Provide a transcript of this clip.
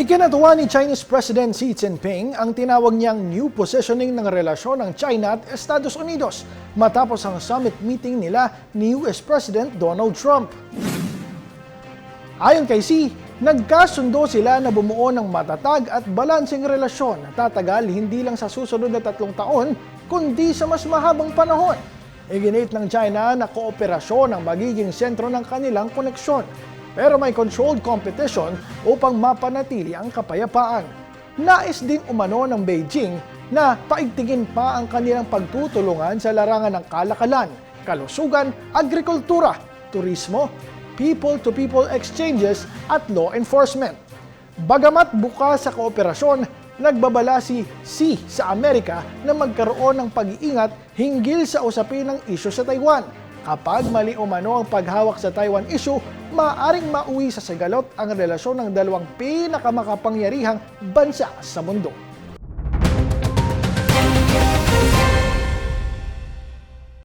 Ikinatuwa ni Chinese President Xi Jinping ang tinawag niyang new positioning ng relasyon ng China at Estados Unidos matapos ang summit meeting nila ni US President Donald Trump. Ayon kay Xi, nagkasundo sila na bumuo ng matatag at balanseng relasyon na tatagal hindi lang sa susunod na 3 taon, kundi sa mas mahabang panahon. Iginit ng China na kooperasyon ang magiging sentro ng kanilang koneksyon. Pero may controlled competition upang mapanatili ang kapayapaan. Nais din umano ng Beijing na paigtingin pa ang kanilang pagtutulungan sa larangan ng kalakalan, kalusugan, agrikultura, turismo, people-to-people exchanges at law enforcement. Bagamat bukas sa kooperasyon, nagbabala si Xi sa Amerika na magkaroon ng pag-iingat hinggil sa usapin ng isyu sa Taiwan. Kapag mali umano ang paghawak sa Taiwan issue, maaaring mauwi sa sagalot ang relasyon ng dalawang pinakamakapangyarihang bansa sa mundo.